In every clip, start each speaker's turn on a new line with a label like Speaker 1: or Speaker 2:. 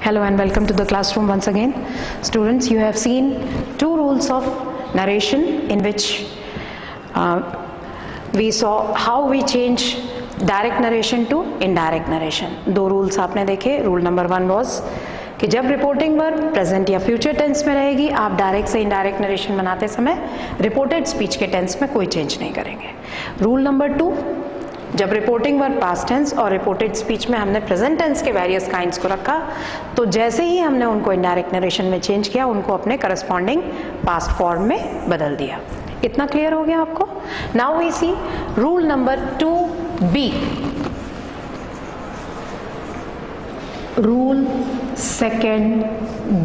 Speaker 1: Hello and welcome to the classroom once again. Students, you have seen two rules of narration in which we saw how we change direct narration to indirect narration. दो rules आपने देखे. Rule number 1 was कि जब reporting verb present या future tense में रहेगी आप direct से इनडायरेक्ट नरेशन बनाते समय रिपोर्टेड स्पीच के टेंस में कोई चेंज नहीं करेंगे. रूल नंबर 2, जब रिपोर्टिंग वर्ब पास्ट टेंस और रिपोर्टेड स्पीच में हमने प्रेजेंट टेंस के वेरियस काइंड्स को रखा तो जैसे ही हमने उनको इनडायरेक्ट नरेशन में चेंज किया उनको अपने करस्पॉन्डिंग पास्ट फॉर्म में बदल दिया. इतना क्लियर हो गया आपको? Now we see rule number 2B. Rule second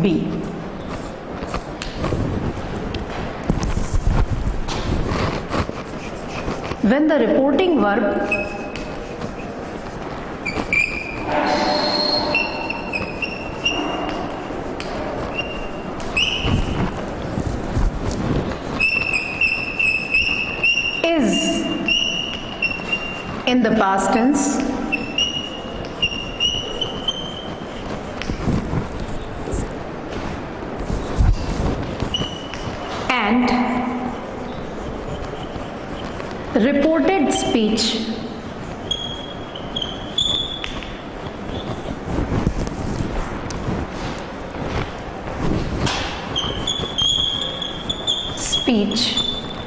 Speaker 1: B. When the reporting verb is in the past tense and reported speech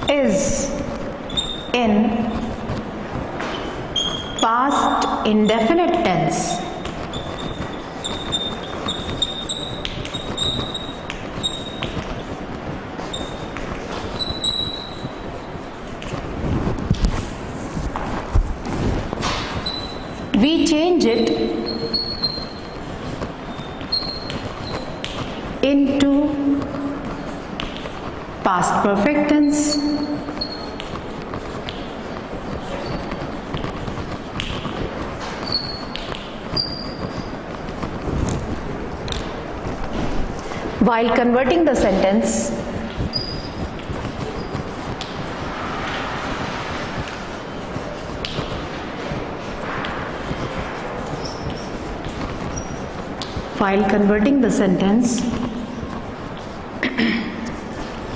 Speaker 1: is in past indefinite tense we change it into past perfect tense while converting the sentence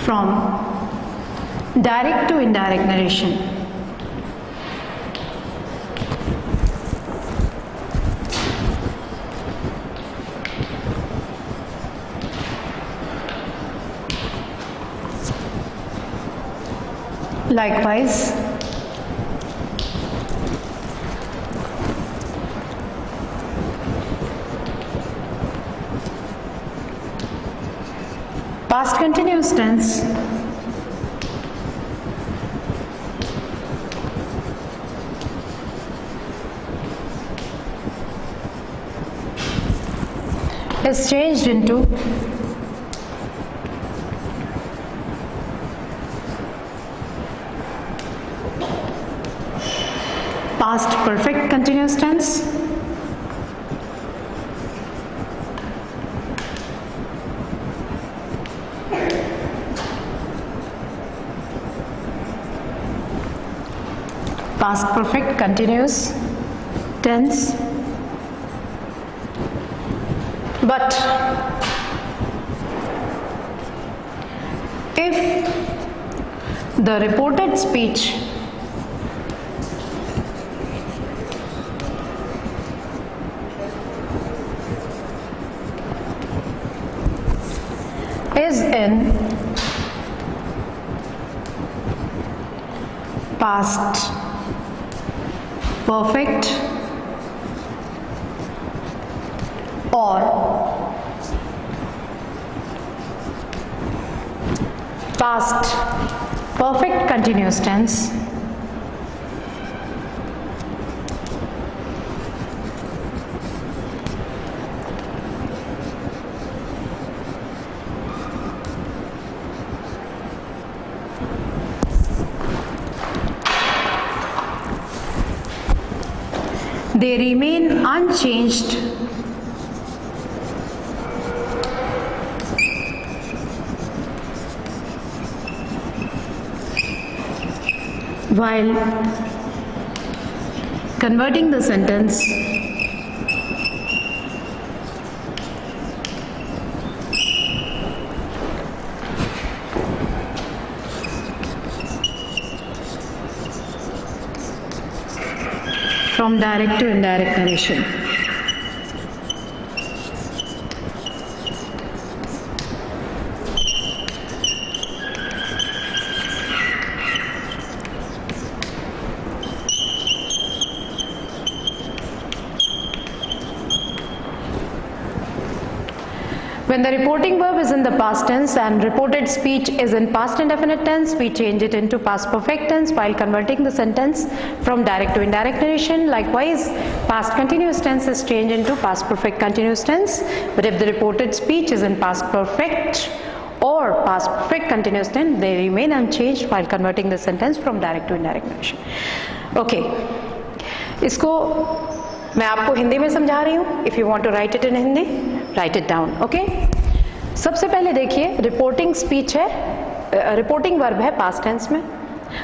Speaker 1: from direct to indirect narration. Likewise, past continuous tense is changed into past perfect continuous tense past perfect continuous tense. But if the reported speech is in past perfect or past perfect continuous tense, they remain unchanged while converting the sentence from direct to indirect narration. When the reporting verb is in the past tense and reported speech is in past indefinite tense, we change it into past perfect tense while converting the sentence from direct to indirect narration. Likewise, past continuous tense is changed into past perfect continuous tense. But if the reported speech is in past perfect or past perfect continuous tense, they remain unchanged while converting the sentence from direct to indirect narration. Okay, इसको मैं आपको हिंदी में समझा रही हूँ. If you want to write it in Hindi, write it down. Okay, सबसे पहले देखिए, रिपोर्टिंग स्पीच है, रिपोर्टिंग वर्ब है पास्ट टेंस में.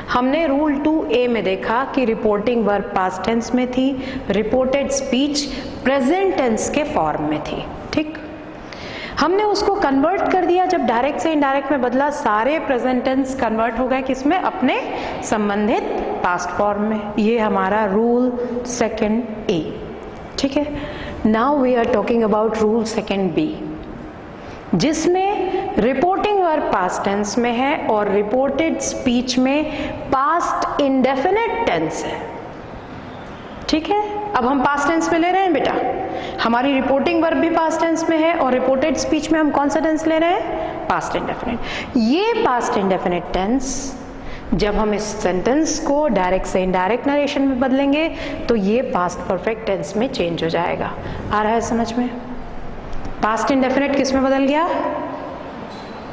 Speaker 1: हमने रूल 2A में देखा कि रिपोर्टिंग वर्ब पास्ट टेंस में थी, रिपोर्टेड स्पीच प्रेजेंट टेंस के फॉर्म में थी. ठीक, हमने उसको कन्वर्ट कर दिया. जब डायरेक्ट से इनडायरेक्ट में बदला, सारे प्रेजेंट टेंस कन्वर्ट हो गए किसमें? अपने संबंधित पास्ट फॉर्म में. ये हमारा रूल सेकंड A. ठीक है, now we are talking about rule second B, जिसमें रिपोर्टिंग वर्ब पास्ट टेंस में है और रिपोर्टेड स्पीच में पास्ट इंडेफिनिट टेंस है. ठीक है, अब हम पास्ट टेंस में ले रहे हैं बेटा. हमारी रिपोर्टिंग वर्ब भी पास्ट टेंस में है और रिपोर्टेड स्पीच में हम कौन सा टेंस ले रहे हैं? Past indefinite. ये पास्ट इंडेफिनिट टेंस जब हम इस सेंटेंस को डायरेक्ट से इनडायरेक्ट नरेशन में बदलेंगे तो ये पास्ट परफेक्ट टेंस में चेंज हो जाएगा. आ रहा है समझ में? पास्ट इंडेफिनिट किस में बदल गया?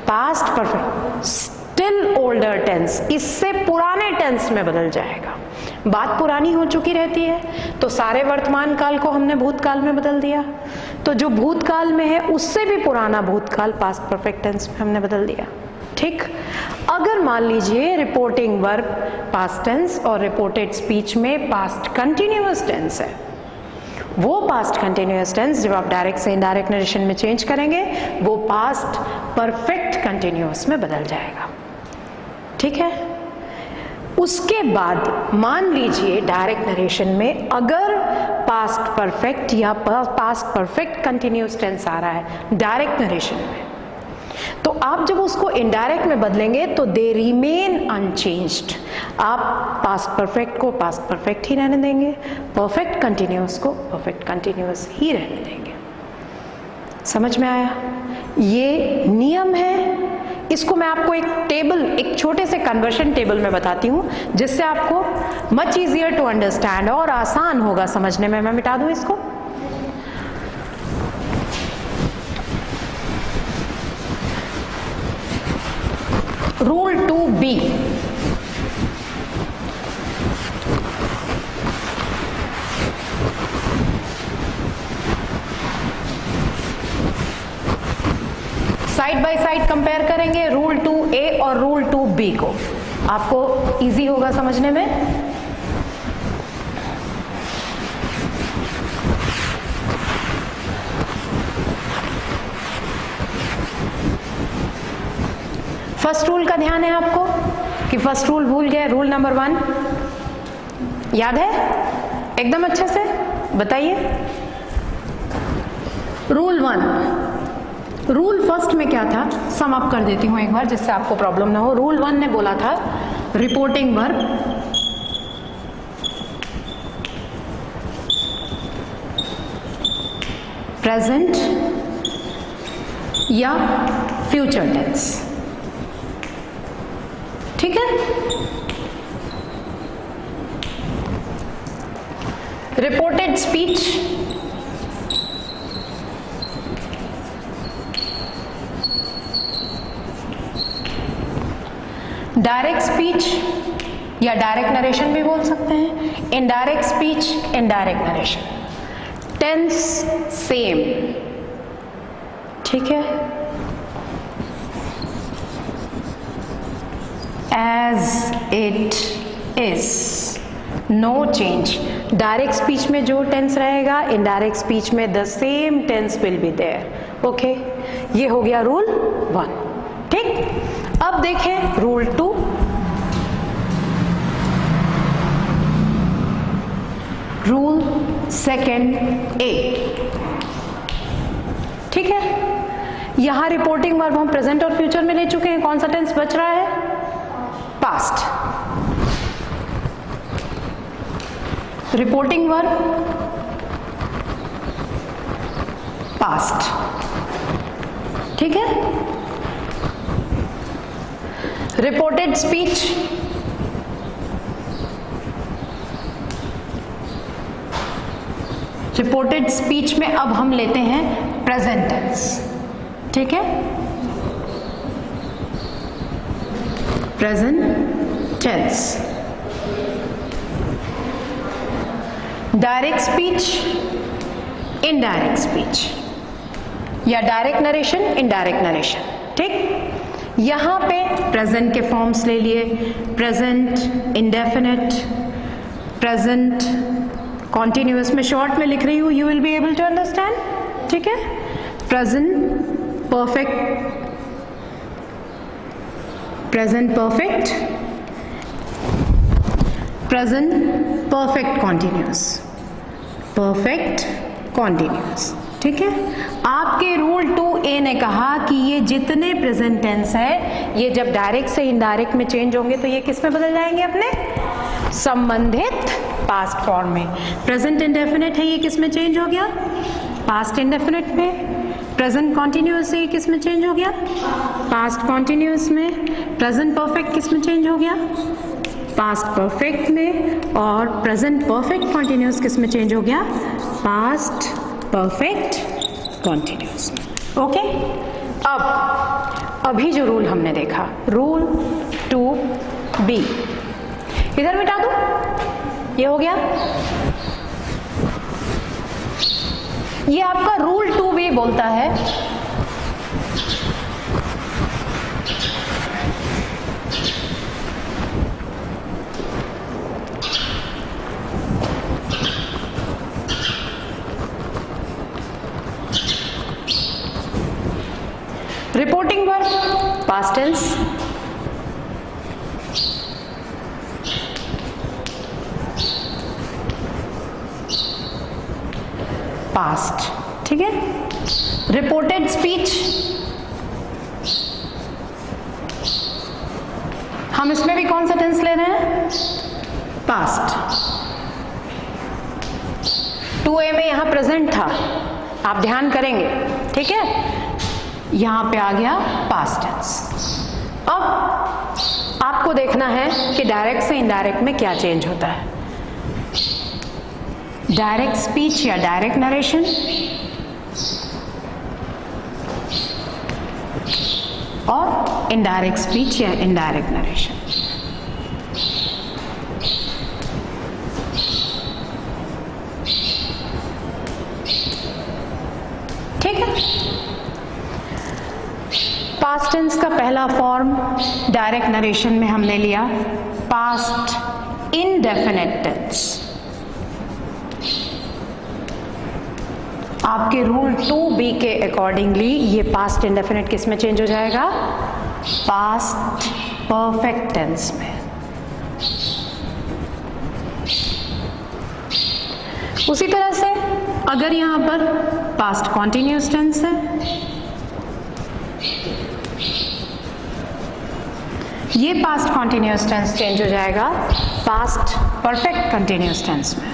Speaker 1: Past perfect, still older tense, इससे पुराने टेंस में बदल जाएगा. बात पुरानी हो चुकी रहती है तो सारे वर्तमान काल को हमने भूतकाल में बदल दिया, तो जो भूतकाल में है उससे भी पुराना भूतकाल पास्ट परफेक्ट टेंस में हमने बदल दिया. ठीक, अगर मान लीजिए रिपोर्टिंग वर्ब पास्ट टेंस और रिपोर्टेड स्पीच में पास्ट कंटिन्यूअस टेंस है, वो पास्ट कंटिन्यूअस टेंस जब आप डायरेक्ट से इनडायरेक्ट नरेशन में चेंज करेंगे वो पास्ट परफेक्ट कंटिन्यूअस में बदल जाएगा. ठीक है, उसके बाद मान लीजिए डायरेक्ट नरेशन में अगर पास्ट परफेक्ट या पास्ट परफेक्ट कंटिन्यूअस टेंस आ रहा है डायरेक्ट नरेशन में, तो आप जब उसको इनडायरेक्ट में बदलेंगे तो दे रिमेन अनचेंज्ड. आप पास्ट परफेक्ट को पास्ट परफेक्ट ही रहने देंगे, परफेक्ट कंटिन्यूअस को परफेक्ट कंटिन्यूअस ही रहने देंगे. समझ में आया? ये नियम है. इसको मैं आपको एक टेबल, एक छोटे से कन्वर्शन टेबल में बताती हूँ जिससे आपको मच इजियर टू अंडरस्टैंड और आसान होगा समझने में. मैं मिटा दूँ इसको. Rule 2B, side by side compare करेंगे रूल 2A और रूल 2B को. आपको इजी होगा समझने में. फर्स्ट रूल का ध्यान है आपको कि फर्स्ट रूल भूल गए. रूल नंबर 1 याद है एकदम अच्छे से? बताइए. रूल 1, रूल फर्स्ट में क्या था? सम अप कर देती हूं एक बार जिससे आपको प्रॉब्लम ना हो. रूल 1 ने बोला था रिपोर्टिंग वर्ब प्रेजेंट या फ्यूचर टेंस. ठीक है, रिपोर्टेड स्पीच डायरेक्ट स्पीच या डायरेक्ट नरेशन भी बोल सकते हैं, indirect speech indirect narration, tense same. ठीक है, as it is, no change. Direct speech में जो टेंस रहेगा इनडायरेक्ट स्पीच में the same tense will be there. Okay, ये हो गया रूल 1. ठीक, अब देखें रूल 2. रूल सेकेंड ए, ठीक है। यहां रिपोर्टिंग वर्ब हम प्रेजेंट और फ्यूचर में ले चुके हैं, कौन सा टेंस बच रहा है? पास्ट। रिपोर्टिंग वर्ब पास्ट, ठीक है। रिपोर्टेड स्पीच रिपोर्टेड स्पीच में अब हम लेते हैं प्रेजेंट टेंस, ठीक है। Present tense. Direct speech, indirect speech, या डायरेक्ट नरेशन, इनडायरेक्ट नरेशन, ठीक। यहां पे प्रेजेंट के फॉर्म्स ले लिए, प्रेजेंट इंडेफिनिट, प्रेजेंट कॉन्टिन्यूअस। में शॉर्ट में लिख रही हूं, you will be able to understand, ठीक है। Present perfect, present perfect, present perfect continuous, perfect continuous, ठीक है। आपके रूल 2A ने कहा कि ये जितने प्रेजेंट टेंस है, ये जब डायरेक्ट से इनडायरेक्ट में चेंज होंगे तो ये किस में बदल जाएंगे? अपने संबंधित पास्ट फॉर्म में। प्रेजेंट इंडेफिनिट है, ये किस में चेंज हो गया? पास्ट इंडेफिनिट में। प्रेजेंट कॉन्टिन्यूअस है, ये किस में चेंज हो गया? पास्ट कॉन्टिन्यूअस में। प्रेजेंट परफेक्ट किस में चेंज हो गया? पास्ट परफेक्ट में। और प्रेजेंट परफेक्ट कॉन्टिन्यूअस किस में चेंज हो गया? Past perfect continuous. ओके, अब अभी जो रूल हमने देखा, रूल 2B, इधर मिटा दो, ये हो गया। ये आपका रूल 2B बोलता है reporting verb past tense, past, ठीक है। रिपोर्टेड स्पीच, हम इसमें भी कौन सा टेंस ले रहे हैं? पास्ट। 2A में यहां प्रेजेंट था, आप ध्यान करेंगे, ठीक है। यहां पे आ गया पास्ट टेंस। अब आपको देखना है कि डायरेक्ट से इनडायरेक्ट में क्या चेंज होता है। डायरेक्ट स्पीच या डायरेक्ट नरेशन, और इनडायरेक्ट स्पीच या इनडायरेक्ट नरेशन। ठीक है। पास्ट टेंस का पहला फॉर्म डायरेक्ट नरेशन में हमने लिया पास्ट इंडेफिनिट टेंस। आपके रूल 2B के अकॉर्डिंगली ये पास्ट इंडेफिनिट किस में चेंज हो जाएगा? पास्ट परफेक्ट टेंस में। उसी तरह से अगर यहां पर पास्ट कॉन्टिन्यूअस टेंस है, ये पास्ट कॉन्टिन्यूअस टेंस चेंज हो जाएगा पास्ट परफेक्ट कंटिन्यूअस टेंस में।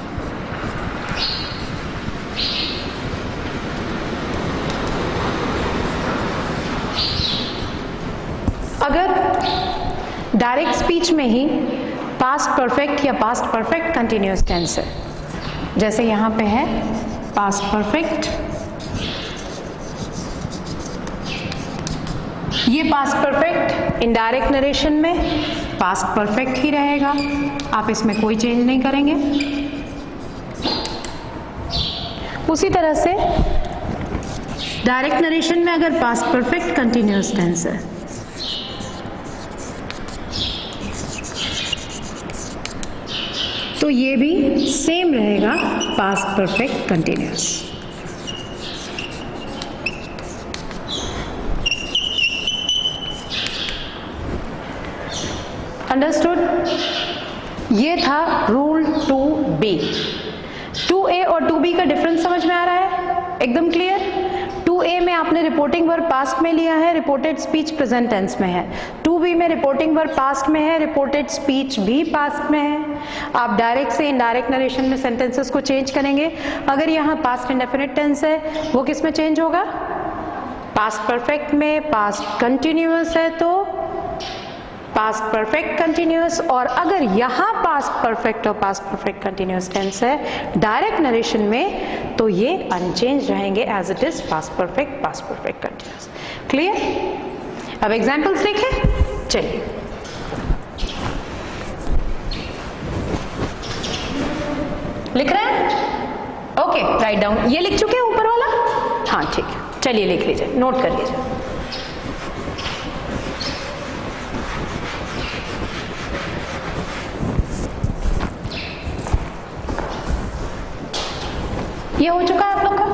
Speaker 1: अगर डायरेक्ट स्पीच में ही पास्ट परफेक्ट या पास्ट परफेक्ट कंटिन्यूअस टेंस है, जैसे यहां पे है पास्ट परफेक्ट, ये पास्ट परफेक्ट इनडायरेक्ट नरेशन में पास्ट परफेक्ट ही रहेगा, आप इसमें कोई चेंज नहीं करेंगे। उसी तरह से डायरेक्ट नरेशन में अगर पास्ट परफेक्ट कंटिन्यूअस टेंस है, तो ये भी सेम रहेगा पास्ट परफेक्ट कंटिन्यूअस। अंडरस्टूड? ये था रूल 2B। 2A और 2B का डिफरेंस समझ में आ रहा है? एकदम क्लियर? 2A में आपने रिपोर्टिंग वर्ब पास्ट में लिया है, रिपोर्टेड स्पीच प्रेजेंट टेंस में है। 2B में रिपोर्टिंग वर्ब पास्ट में है, रिपोर्टेड स्पीच भी पास्ट में है। आप डायरेक्ट से इनडायरेक्ट नरेशन में सेंटेंसेस को चेंज करेंगे। अगर यहाँ पास्ट इंडेफिनिट टेंस है, वो किस में चेंज होगा? पास्ट परफेक्ट में। पास्ट कंटिन्यूअस है तो पास्ट परफेक्ट कंटिन्यूअस, और अगर यहाँ पास्ट परफेक्ट और पास्ट परफेक्ट कंटिन्यूअस टेंस है डायरेक्ट नरेशन में, तो ये अनचेंज रहेंगे as it is past perfect continuous. Clear? अब एग्जांपल्स देखें, चलिए। लिख रहे हैं? Okay, write down. ये लिख चुके हैं ऊपर वाला? हाँ ठीक है, चलिए लिख लीजिए, नोट कर लीजिए। ये हो चुका है आप लोग का?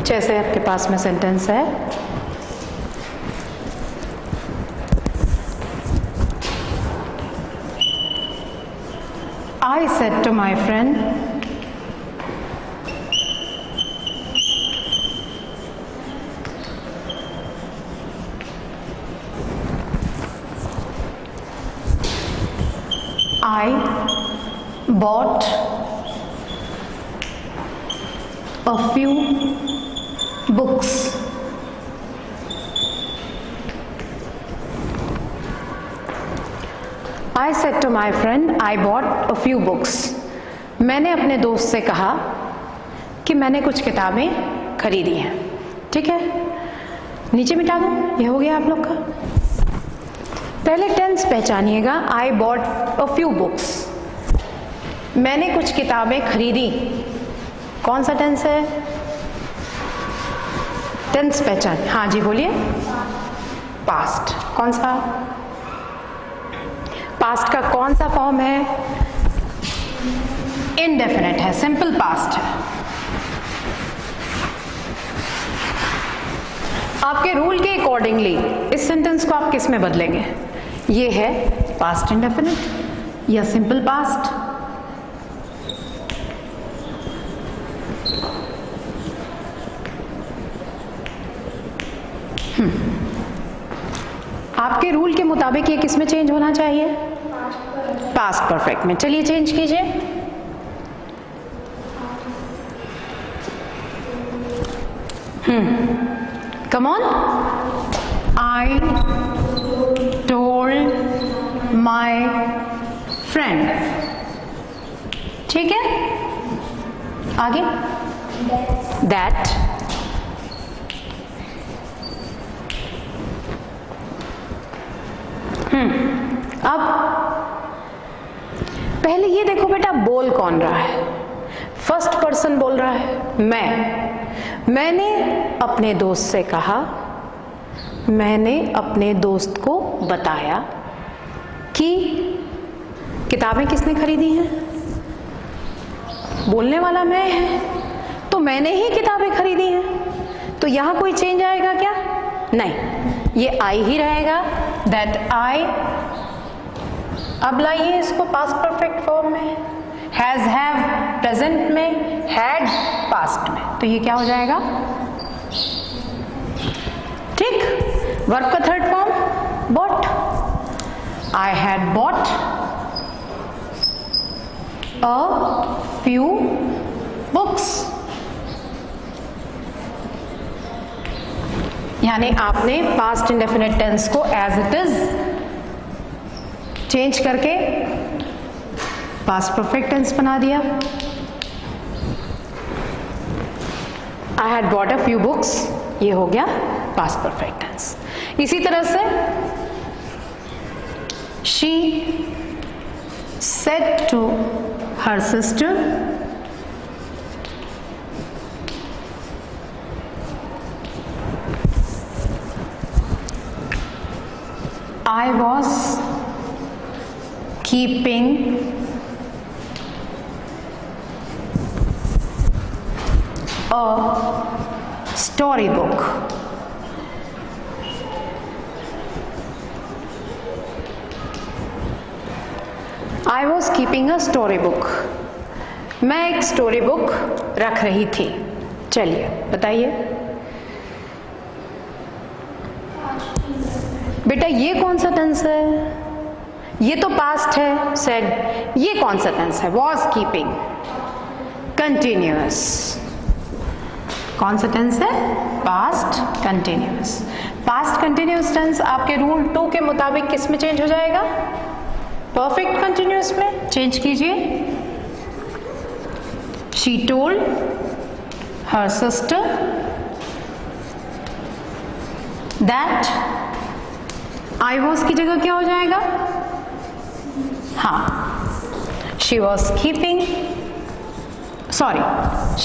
Speaker 1: जैसे आपके पास में सेंटेंस है, I said to my friend, I bought a few books. I said to my friend, I bought a few books. मैंने अपने दोस्त से कहा कि मैंने कुछ किताबें खरीदी हैं। ठीक है, नीचे मिटा दो, ये हो गया आप लोग का। पहले tense पहचानिएगा, I bought a few books, मैंने कुछ किताबें खरीदी। कौन सा टेंस है? टेंस पहचान, हाँ जी बोलिए। पास्ट। कौन सा? पास्ट का कौन सा फॉर्म है? इनडेफिनेट है, सिंपल पास्ट है। आपके रूल के अकॉर्डिंगली इस सेंटेंस को आप किस में बदलेंगे? ये है पास्ट इनडेफिनेट या सिंपल पास्ट। आपके रूल के मुताबिक ये किस में चेंज होना चाहिए? पास्ट परफेक्ट में। चलिए चेंज कीजिए। Come on. I told my friend. ठीक है, आगे दैट अब पहले ये देखो बेटा, बोल कौन रहा है? फर्स्ट पर्सन बोल रहा है, मैंने अपने दोस्त से कहा, मैंने अपने दोस्त को बताया कि किताबें किसने खरीदी हैं? बोलने वाला मैं है, तो मैंने ही किताबें खरीदी हैं। तो यहां कोई चेंज आएगा क्या? नहीं, ये आई ही रहेगा, दैट आई। अब लाइए इसको पास्ट परफेक्ट फॉर्म में, हैज हैव प्रेजेंट में, हैड पास्ट में, तो ये क्या हो जाएगा? ठीक। वर्ब का third form bought. I had bought a few books, यानी आपने पास्ट इंडेफिनिट टेंस को एज इट इज चेंज करके पास्ट परफेक्ट टेंस बना दिया। I had bought a few books, ये हो गया पास्ट परफेक्ट टेंस। इसी तरह से she said to her sister, I was keeping a storybook. I was keeping a storybook. मैं एक स्टोरी बुक रख रही थी. चलिए बताइए बेटा ये कौन सा टेंस है? ये तो पास्ट है. सेड ये कौन सा टेंस है? Was keeping. कंटिन्यूअस. कौन सा टेंस है? Past continuous. Past continuous tense आपके रूल 2 के मुताबिक किस में चेंज हो जाएगा? परफेक्ट कंटिन्यूअस में चेंज कीजिए. She told her sister that I was की जगह क्या हो जाएगा? हाँ, she was keeping, sorry,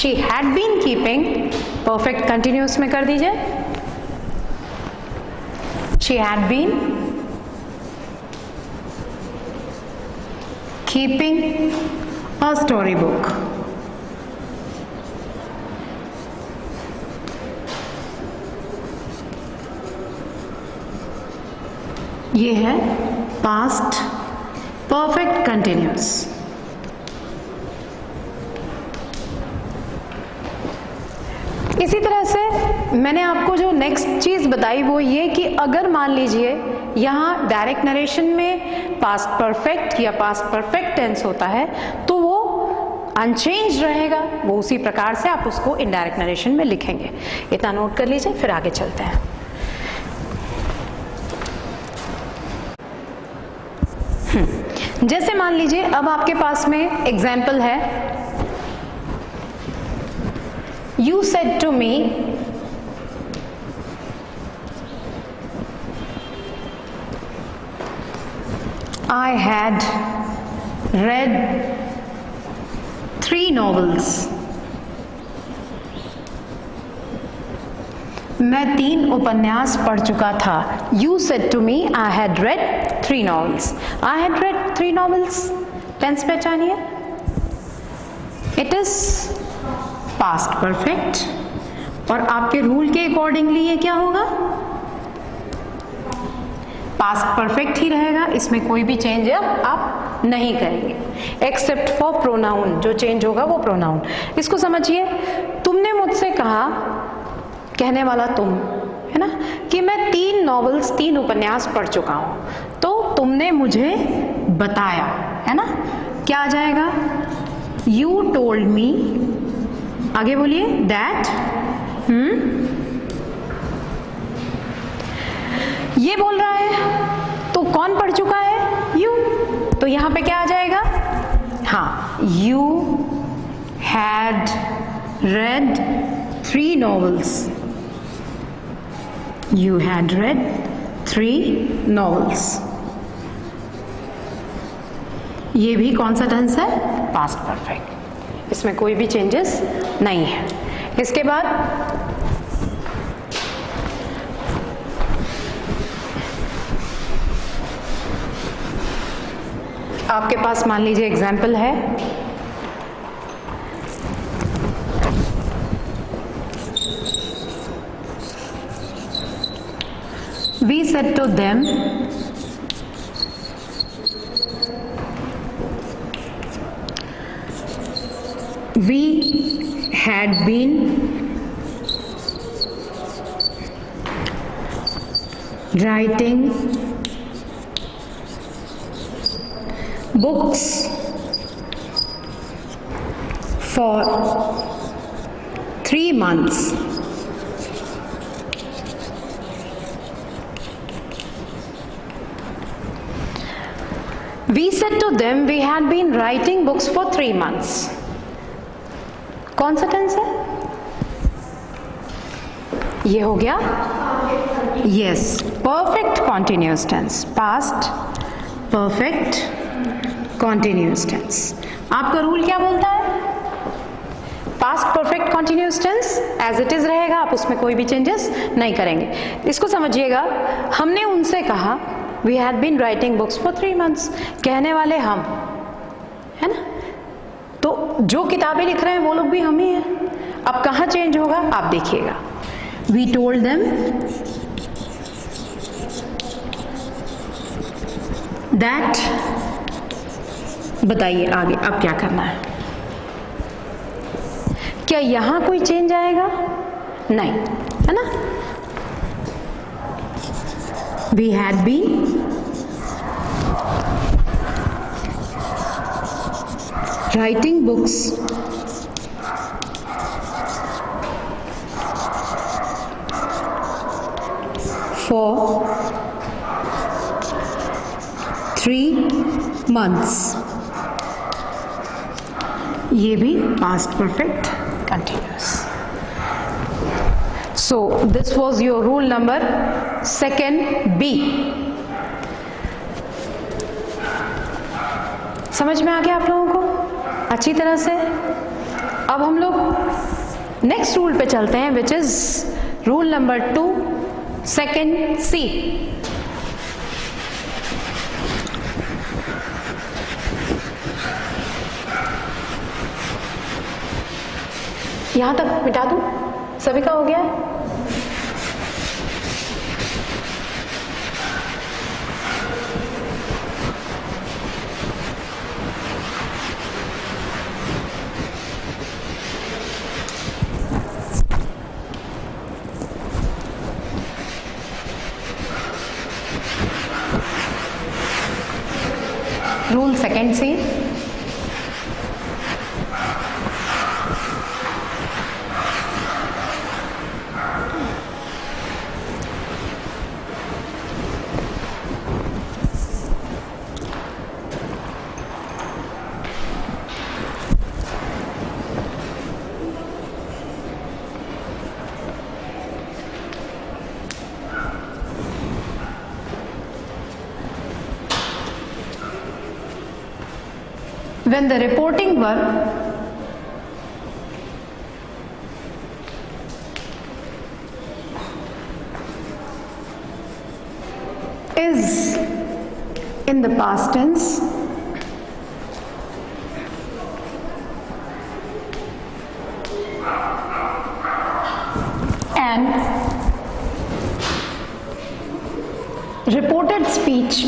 Speaker 1: she had been keeping. perfect continuous में कर दीजिए. she had been keeping a storybook. ये है पास्ट परफेक्ट कंटिन्यूअस. इसी तरह से मैंने आपको जो नेक्स्ट चीज बताई वो ये कि अगर मान लीजिए यहाँ डायरेक्ट नरेशन में पास्ट परफेक्ट या पास्ट परफेक्ट टेंस होता है तो वो अनचेंज रहेगा. वो उसी प्रकार से आप उसको इनडायरेक्ट नरेशन में लिखेंगे. इतना नोट कर लीजिए, फिर आगे चलते हैं. जैसे मान लीजिए अब आपके पास में एग्जाम्पल है. You said to me I had read 3 novels. मैं 3 उपन्यास पढ़ चुका था. You said to me I had read 3 novels. I had read 3 novels. Tense पहचानिए. It is past perfect और आपके रूल के अकॉर्डिंगली ये क्या होगा? पास्ट परफेक्ट ही रहेगा. इसमें कोई भी चेंज आप नहीं करेंगे एक्सेप्ट फॉर प्रोनाउन. जो चेंज होगा वो प्रोनाउन. इसको समझिए. तुमने मुझसे कहा, कहने वाला तुम है ना, कि मैं 3 नॉवेल्स 3 उपन्यास पढ़ चुका हूं. तो तुमने मुझे बताया है ना. क्या आ जाएगा? You told me. आगे बोलिए. दैट ये बोल रहा है तो कौन पढ़ चुका है? यू. तो यहां पे क्या आ जाएगा? हाँ, you had read 3 novels. You had read 3 novels. ये भी कौन सा टेंस है? Past perfect. इसमें कोई भी चेंजेस नहीं है. इसके बाद आपके पास मान लीजिए एग्जाम्पल है. We said to them, we had been writing books for 3 months. We said to them we had been writing books for 3 months. कौन सा टेंस है? ये हो गया yes perfect continuous tense. Past perfect continuous tense. आपका rule क्या बोलता है? Past perfect continuous tense as it is रहेगा. आप उसमें कोई भी चेंजेस नहीं करेंगे. इसको समझिएगा. हमने उनसे कहा we had been writing books for 3 months, कहने वाले हम, है ना? तो जो किताबें लिख रहे हैं वो लोग भी हम ही हैं। अब कहाँ चेंज होगा आप देखिएगा। वी टोल्ड देम दैट, बताइए आगे अब क्या करना है? क्या यहां कोई चेंज आएगा? नहीं, है ना? We had been writing books for 3 months, ये भी past perfect continuous. So this was your rule number 2 B. समझ में आ गया आप लोगों को अच्छी तरह से? अब हम लोग नेक्स्ट रूल पे चलते हैं, which is rule number 2 2 C. यहां तक मिटा दूं? सभी का हो गया है? Rule 2 C. When the reporting verb is in the past tense and reported speech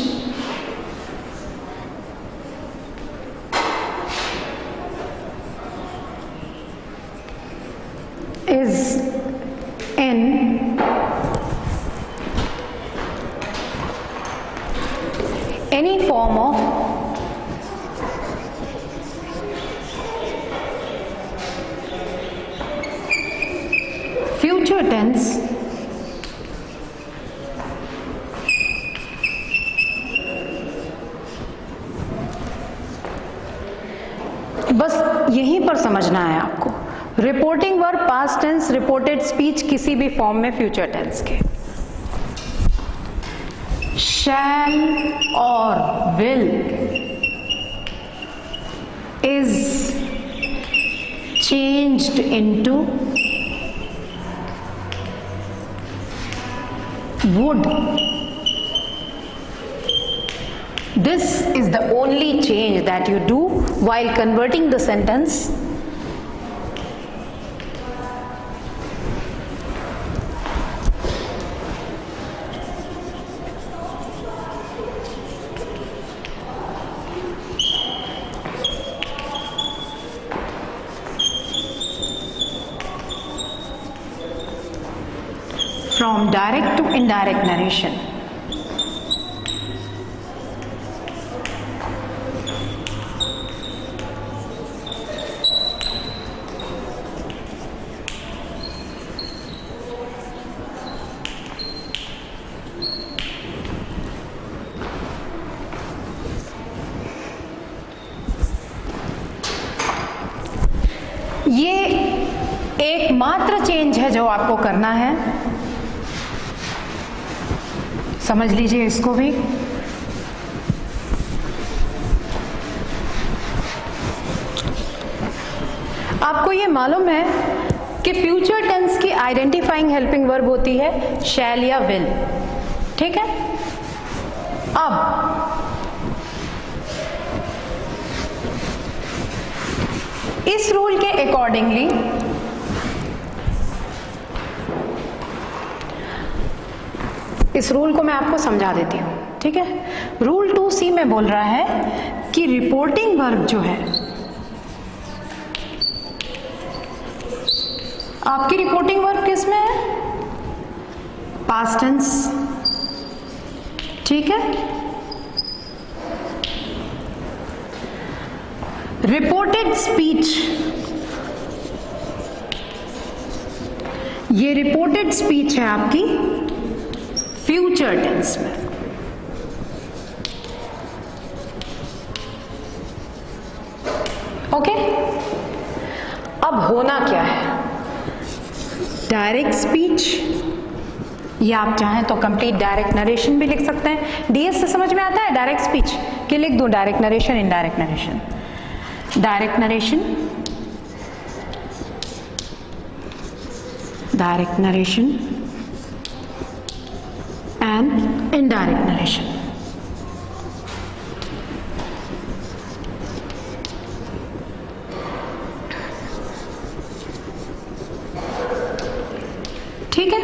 Speaker 1: is in any form of future tense बस यहीं पर समझना है आपको। Reporting verb past tense, reported speech किसी भी फॉर्म में फ्यूचर टेंस के, शैल और will is changed into would. This is the only change that you do while converting the sentence from direct to indirect narration. ये एकमात्र change है जो आपको करना है, समझ लीजिए इसको भी। आपको ये मालूम है कि फ्यूचर टेंस की आइडेंटिफाइंग हेल्पिंग वर्ब होती है शैल या विल, ठीक है? अब इस रूल के अकॉर्डिंगली इस रूल को मैं आपको समझा देती हूं, ठीक है। रूल 2C में बोल रहा है कि रिपोर्टिंग वर्ब जो है, आपकी रिपोर्टिंग वर्ब किस में है? पास्ट टेंस, ठीक है। रिपोर्टेड स्पीच, ये रिपोर्टेड स्पीच है आपकी फ्यूचर टेंस में। ओके, अब होना क्या है? डायरेक्ट स्पीच, या आप चाहें तो कंप्लीट डायरेक्ट नरेशन भी लिख सकते हैं। डीएस से समझ में आता है डायरेक्ट स्पीच कि लिख दूं direct narration, indirect narration. Direct narration, direct narration and indirect narration. ठीक है,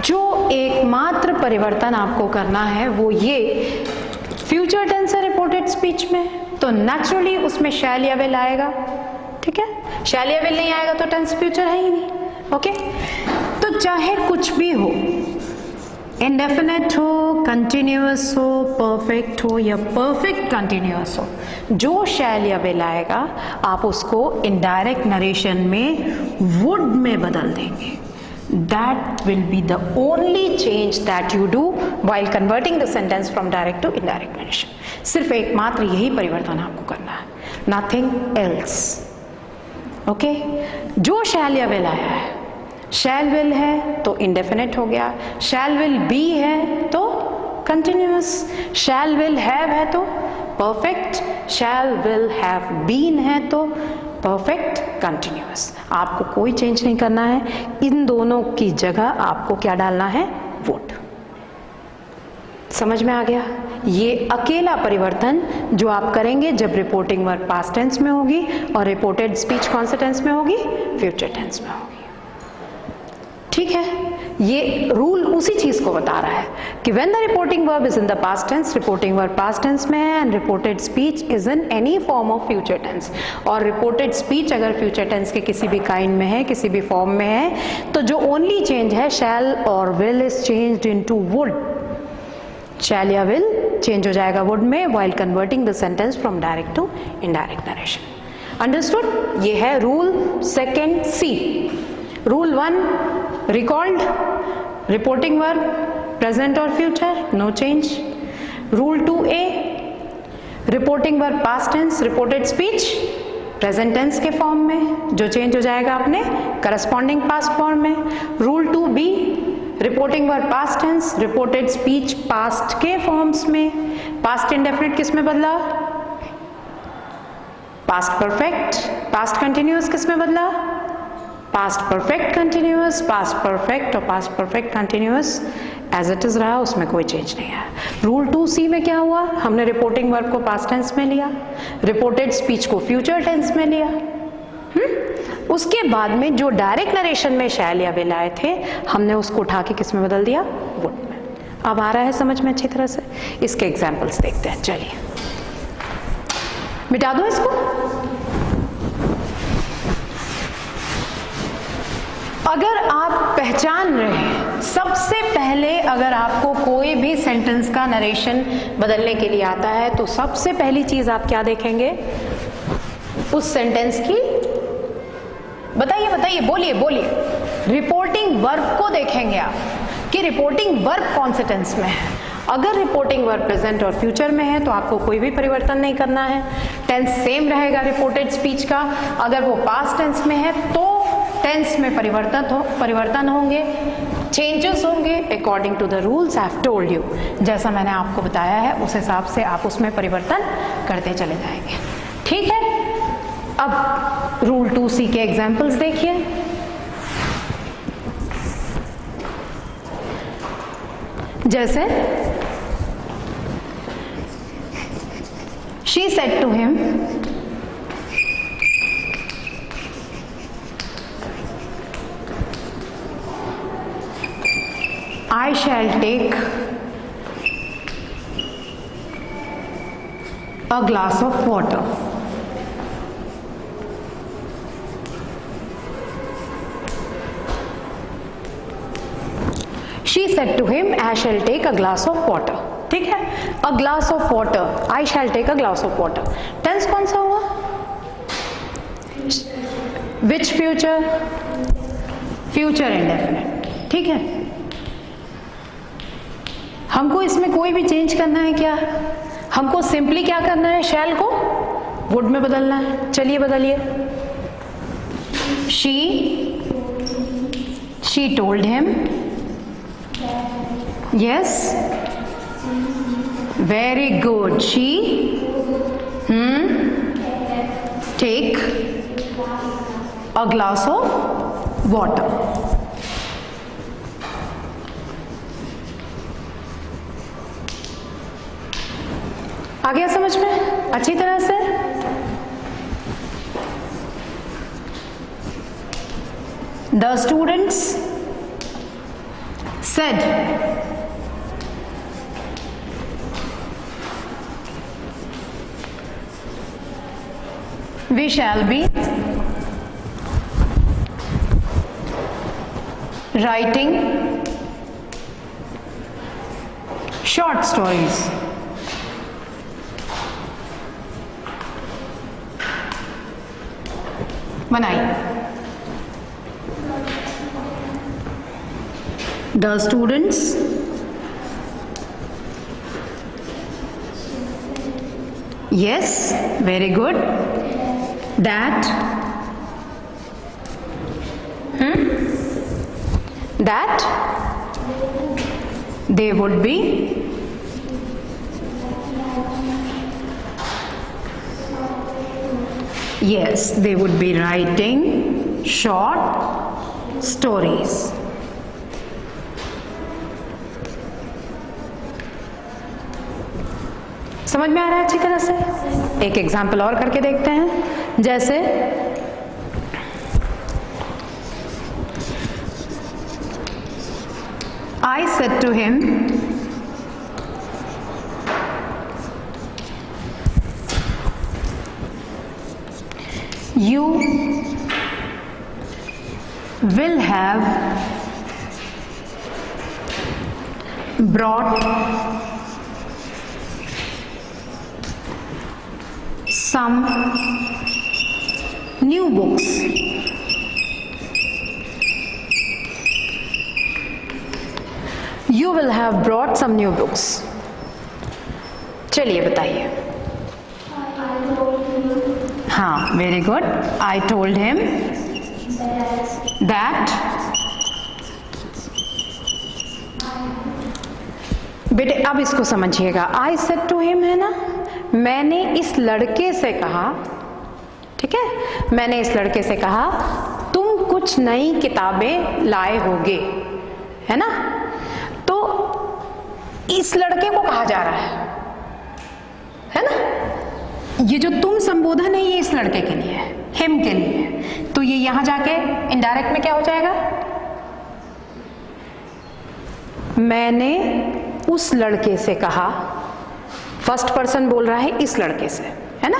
Speaker 1: जो एकमात्र परिवर्तन आपको करना है वो ये, फ्यूचर टेंस है रिपोर्टेड स्पीच में तो नेचुरली उसमें शैल या विल आएगा, ठीक है। शैल या विल नहीं आएगा तो टेंस फ्यूचर है ही नहीं। ओके, तो चाहे कुछ भी हो, इंडेफिनेट हो, कंटिन्यूअस हो, परफेक्ट हो या परफेक्ट कंटिन्यूअस हो, जो शैल या विल आएगा आप उसको इनडायरेक्ट नरेशन में वुड में बदल देंगे। That will be the only change that you do while converting the sentence from direct to indirect narration. सिर्फ एकमात्र यही परिवर्तन आपको करना है, nothing else. ओके, जो शैल या विल आया है, शैल विल है तो इंडेफिनेट हो गया, शैल विल बी है तो कंटिन्यूअस, शैल विल हैव है तो perfect, shall will have been है तो परफेक्ट कंटिन्यूअस। आपको कोई चेंज नहीं करना है, इन दोनों की जगह आपको क्या डालना है? वुड। समझ में आ गया? ये अकेला परिवर्तन जो आप करेंगे जब रिपोर्टिंग वर्ब पास्ट टेंस में होगी और रिपोर्टेड स्पीच कौन से टेंस में होगी? फ्यूचर टेंस में होगी। ठीक है, ये रूल उसी चीज को बता रहा है कि when the reporting verb is in the past tense, reporting verb past tense में है and reported speech is in any form of future tense, और रिपोर्टेड स्पीच अगर फ्यूचर टेंस के किसी भी काइंड में है, किसी भी फॉर्म में है, तो जो ओनली चेंज है शैल और will is changed into would. Shall या विल चेंज हो जाएगा वुड में while converting the sentence from direct to indirect narration. Understood? ये है rule second C. Rule 1 recalled, reporting verb present or future, no change. Rule 2A, reporting verb past tense, reported speech present tense के form में, जो change हो जाएगा अपने corresponding past form में। Rule 2B, reporting verb past tense, reported speech past के forms में, past indefinite किस में बदला? past perfect, past continuous किस में बदला? Past perfect continuous, past perfect और past perfect continuous as it is रहा, उसमें कोई चेंज नहीं है। रूल 2C में क्या हुआ? हमने रिपोर्टिंग वर्ब को पास्ट टेंस में लिया, रिपोर्टेड स्पीच को फ्यूचर टेंस में लिया। उसके बाद में जो डायरेक्ट नरेशन में शैल या विल आए थे, हमने उसको उठा के किस में बदल दिया? वुड में। अब आ रहा है समझ में अच्छी तरह से? इसके एग्जाम्पल्स देखते हैं। चलिए मिटा दो इसको। अगर आप पहचान रहे हैं, सबसे पहले अगर आपको कोई भी सेंटेंस का नरेशन बदलने के लिए आता है तो सबसे पहली चीज आप क्या देखेंगे? उस सेंटेंस की, बताइए बताइए, बोलिए बोलिए, रिपोर्टिंग वर्ब को देखेंगे आप कि रिपोर्टिंग वर्ब कौन से टेंस में है। अगर रिपोर्टिंग वर्ब प्रेजेंट और फ्यूचर में है तो आपको कोई भी परिवर्तन नहीं करना है, टेंस सेम रहेगा रिपोर्टेड स्पीच का। अगर वो पास्ट टेंस में है तो टेंस में परिवर्तन होंगे, चेंजेस होंगे according to the rules I have told you. जैसा मैंने आपको बताया है उस हिसाब से आप उसमें परिवर्तन करते चले जाएंगे। ठीक है, अब रूल 2C के एग्जाम्पल्स देखिए। जैसे she said to him, I shall take a glass of water. She said to him, I shall take a glass of water. ठीक है, a glass of water, I shall take a glass of water. Tense कौन सा हुआ? Which future? Future indefinite. ठीक है, हमको इसमें कोई भी चेंज करना है क्या? हमको सिंपली क्या करना है? शैल को वुड में बदलना है. चलिए बदलिए. she told him, yes, very good. She take a glass of water. आ गया समझ में अच्छी तरह से? The students said, we shall be writing short stories. बनाई. The students yes, very good. That that they would be yes, they would be writing short stories. समझ में आ रहा है अच्छी तरह से? एक एग्जाम्पल और करके देखते हैं. जैसे I said to him, you will have brought some new books. You will have brought some new books. चलिए बताइए. हाँ, very good. I told him that बेटे अब इसको समझिएगा. I said to him है ना, मैंने इस लड़के से कहा, ठीक है, मैंने इस लड़के से कहा तुम कुछ नई किताबें लाए होगे, है ना. तो इस लड़के को कहा जा रहा है ना. ये जो तुम संबोधन है ये इस लड़के के लिए है, हिम के लिए. तो ये यहां जाके इनडायरेक्ट में क्या हो जाएगा? मैंने उस लड़के से कहा. फर्स्ट पर्सन बोल रहा है इस लड़के से, है ना.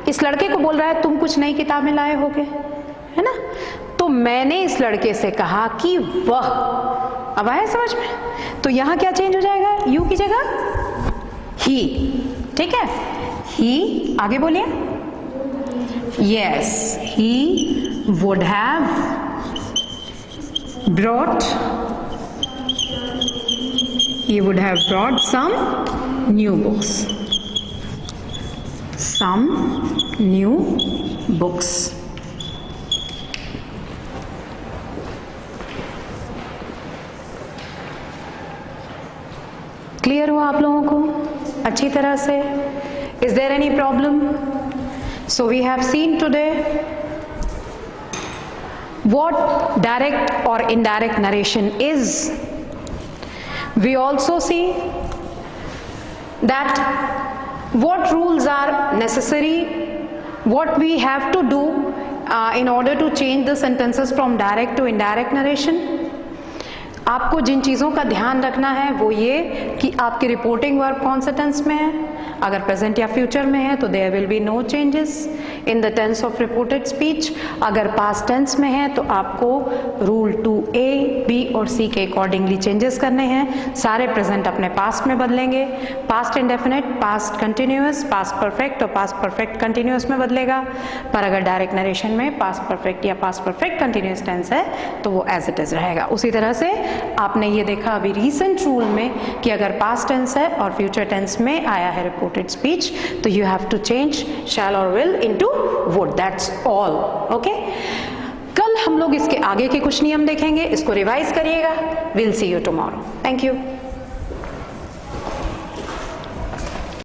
Speaker 1: इस लड़के को बोल रहा है तुम कुछ नई किताबें लाए होगे, है ना. तो मैंने इस लड़के से कहा कि वह, अब आया समझ में? तो यहां क्या चेंज हो जाएगा? यू की जगह ही. ठीक है, ही. आगे बोलिए. Yes, he would have brought, he would have brought some new books. Some new books. Clear हुआ आप लोगों को अच्छी तरह से? Is there any problem? So we have seen today what direct or indirect narration is. We also see that what rules are necessary, what we have to do in order to change the sentences from direct to indirect narration. आपको जिन चीज़ों का ध्यान रखना है वो ये कि आपकी रिपोर्टिंग वर्ब कौन से टेंस में है, अगर प्रेजेंट या फ्यूचर में है तो there will be no changes in the tense of reported speech, अगर पास्ट टेंस में है तो आपको रूल 2A, B और C के अकॉर्डिंगली चेंजेस करने हैं, सारे प्रेजेंट अपने पास्ट में बदलेंगे, past indefinite, past continuous, past perfect और पास्ट परफेक्ट कंटिन्यूअस में बदलेगा, पर अगर डायरेक्ट नरेशन में पास्ट परफेक्ट या पास्ट परफेक्ट कंटिन्यूअस टेंस है तो वो एज इट इज रहेगा। उसी तरह से आपने ये देखा अभी रीसेंट रूल में कि अगर पास्ट टेंस है और फ्यूचर टेंस में आया है रिपोर्टेड स्पीच तो यू हैव टू चेंज शैल और will into would, that's all. Okay, कल हम लोग इसके आगे के कुछ नियम देखेंगे, इसको रिवाइज करिएगा। Will see you tomorrow. Thank you.